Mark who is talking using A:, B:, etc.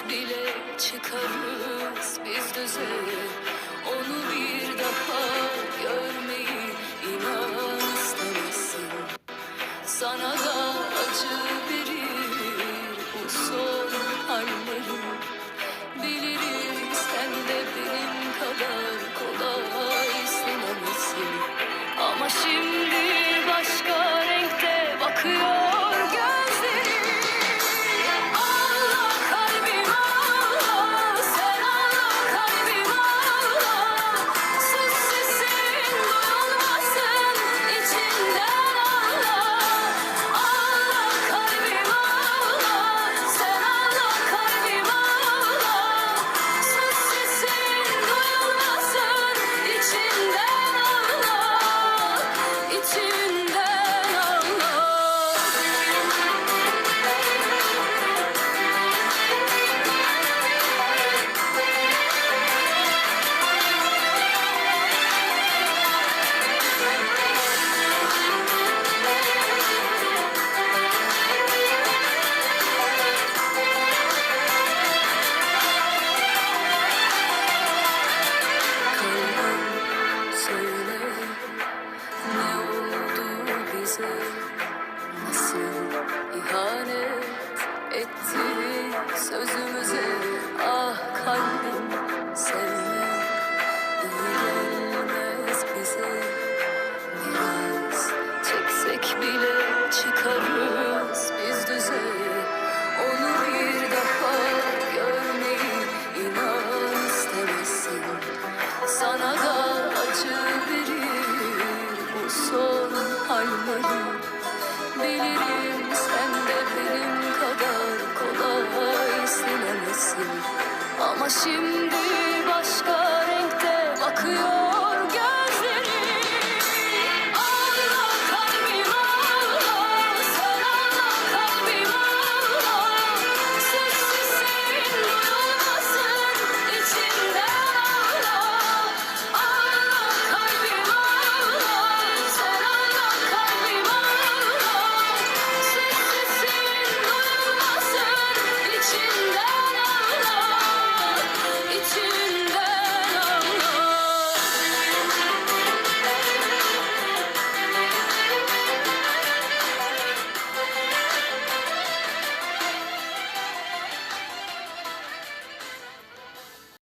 A: bile çıkarız biz düze. Onu bir daha görmeyi inan istemezsin. Sana da acı verir bu son hallerim. Bilirim sen de benim kadar kolay sevemezsin. Ama şimdi başka renkte bakıyor gözlerim. Allah kalbim Allah, sen Allah kalbim Allah. Sus sesin duyulmasın içinden Allah. Allah kalbim Allah, sen Allah kalbim Allah. Sus sesin duyulmasın içinden Allah, içinden Allah. Söyle ne oldu bize, nasıl ihanet ettik sözümüze. Ah kalbim sevme iyi gelmez bize. Biraz çeksek bile çıkarız biz düze. Onu bir daha görmeyi inan istemezsin. Sana da acı verir bu son hallerim. Bilirim sen de benim kadar kolay sevemezsin. Ama şimdi başka renkte bakıyor